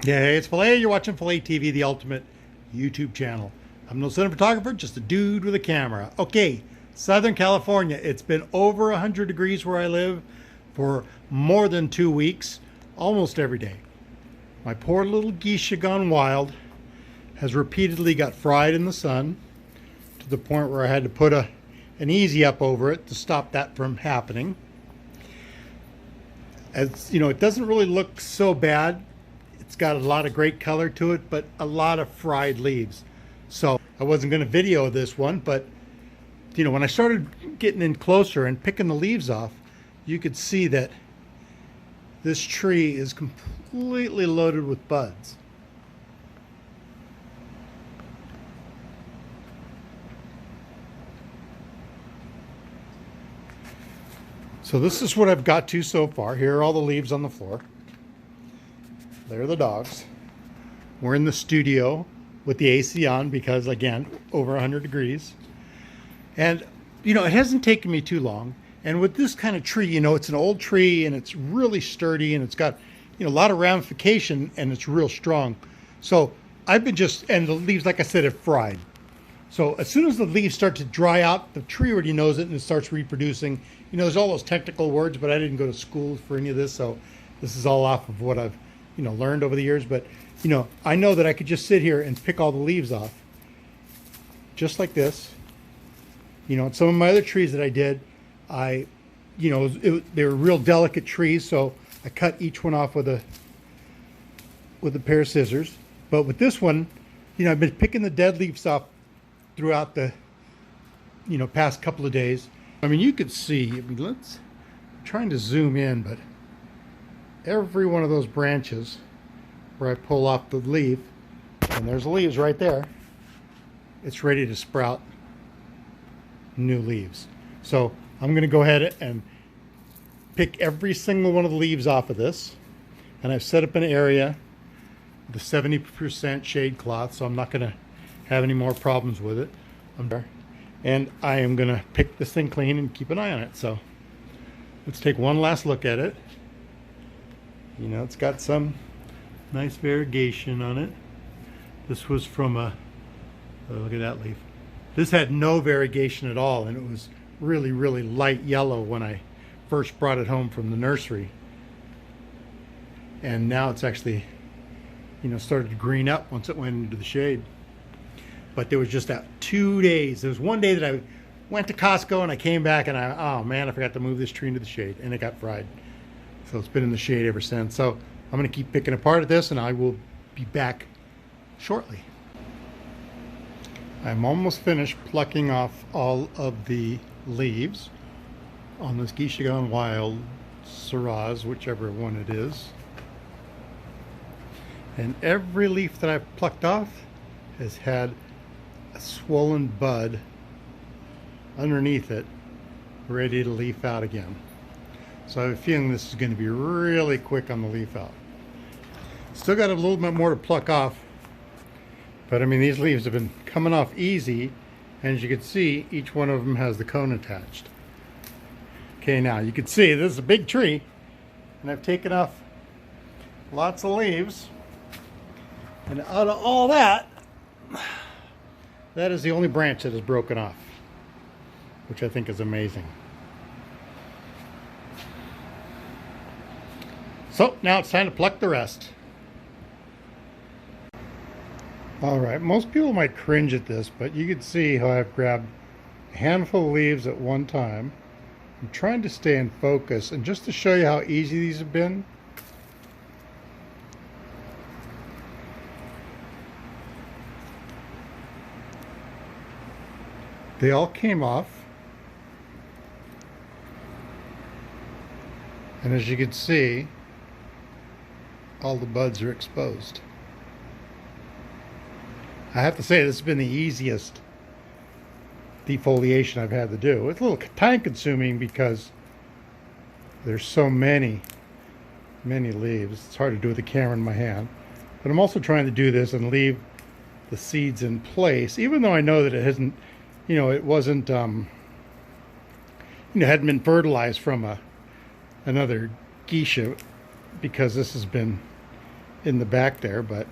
Yeah, hey, it's PHILA. You're watching PHILA TV, the ultimate YouTube channel. I'm no cinematographer, just a dude with a camera. Okay, Southern California. It's been over 100 degrees where I live for more than 2 weeks, almost every day. My poor little geisha gone wild has repeatedly got fried in the sun to the point where I had to put an easy up over it to stop that from happening. As you know, it doesn't really look so bad. It's got a lot of great color to it, but a lot of fried leaves. So I wasn't going to video this one, but you know, when I started getting in closer and picking the leaves off, you could see that this tree is completely loaded with buds. So this is what I've got to so far. Here are all the leaves on the floor. There are the dogs. We're in the studio with the AC on because, again, over 100 degrees. And, you know, it hasn't taken me too long. And with this kind of tree, you know, it's an old tree and it's really sturdy and it's got, you know, a lot of ramification and it's real strong. So I've been and the leaves, like I said, have fried. So as soon as the leaves start to dry out, the tree already knows it and it starts reproducing. You know, there's all those technical words, but I didn't go to school for any of this. So this is all off of what I've, you know, learned over the years. But, you know, I know that I could just sit here and pick all the leaves off just like this. You know, some of my other trees that I did, you know, they were real delicate trees, so I cut each one off with a pair of scissors. But with this one, you know, I've been picking the dead leaves off throughout the, you know, past couple of days. I mean, you could see, I mean, I'm trying to zoom in, but every one of those branches where I pull off the leaf, and there's the leaves right there, it's ready to sprout new leaves. So I'm going to go ahead and pick every single one of the leaves off of this, and I've set up an area with a 70% shade cloth, so I'm not going to have any more problems with it. And I am going to pick this thing clean and keep an eye on it. So let's take one last look at it. You know, it's got some nice variegation on it. This was from oh, look at that leaf. This had no variegation at all, and it was really, really light yellow when I first brought it home from the nursery. And now it's actually, you know, started to green up once it went into the shade. But there was just that 2 days. There was one day that I went to Costco and I came back and oh man, I forgot to move this tree into the shade and it got fried. So it's been in the shade ever since. So I'm going to keep picking apart at this and I will be back shortly. I'm almost finished plucking off all of the leaves on this Geisha Gone Wild Syrah, whichever one it is. And every leaf that I've plucked off has had a swollen bud underneath it ready to leaf out again. So I have a feeling this is going to be really quick on the leaf out. Still got a little bit more to pluck off, but I mean, these leaves have been coming off easy, and as you can see, each one of them has the cone attached. Okay, now you can see this is a big tree, and I've taken off lots of leaves, and out of all that, that is the only branch that is broken off, which I think is amazing. So now it's time to pluck the rest. All right, most people might cringe at this, but you can see how I've grabbed a handful of leaves at one time. I'm trying to stay in focus, and just to show you how easy these have been, they all came off, and as you can see, all the buds are exposed. I have to say this has been the easiest defoliation I've had to do. It's a little time consuming because there's so many leaves. It's hard to do with the camera in my hand. But I'm also trying to do this and leave the seeds in place, even though I know that it hasn't, you know, it wasn't, you know, hadn't been fertilized from another geisha, because this has been in the back there, but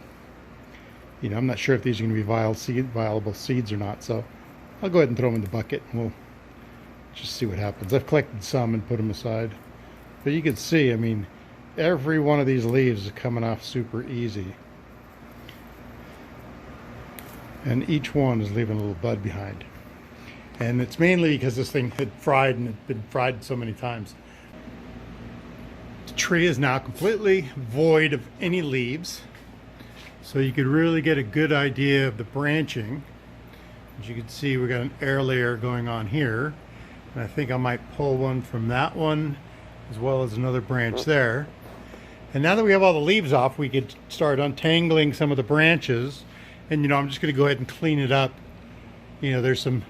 you know, I'm not sure if these are going to be viable seeds or not, so I'll go ahead and throw them in the bucket and we'll just see what happens. I've collected some and put them aside, but you can see, I mean, every one of these leaves is coming off super easy, and each one is leaving a little bud behind. And it's mainly because this thing had fried and had been fried so many times. The tree is now completely void of any leaves, so you could really get a good idea of the branching. As you can see, we've got an air layer going on here, and I think I might pull one from that one as well as another branch there. And now that we have all the leaves off, we could start untangling some of the branches. And you know, I'm just going to go ahead and clean it up. You know, there's a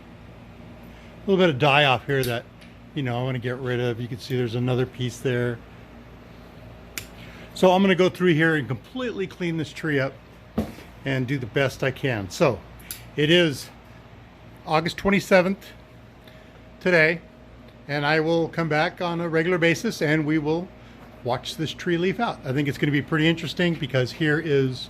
little bit of die off here that, you know, I want to get rid of. You can see there's another piece there. So I'm going to go through here and completely clean this tree up and do the best I can. So it is August 27th today, and I will come back on a regular basis and we will watch this tree leaf out. I think it's going to be pretty interesting because here is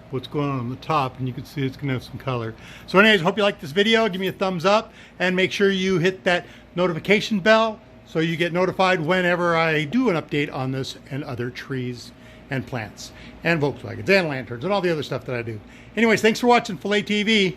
what's going on the top, and you can see it's going to have some color. So anyways, hope you like this video. Give me a thumbs up and make sure you hit that notification bell so you get notified whenever I do an update on this and other trees and plants and Volkswagens and lanterns and all the other stuff that I do. Anyways, thanks for watching PHILA TV.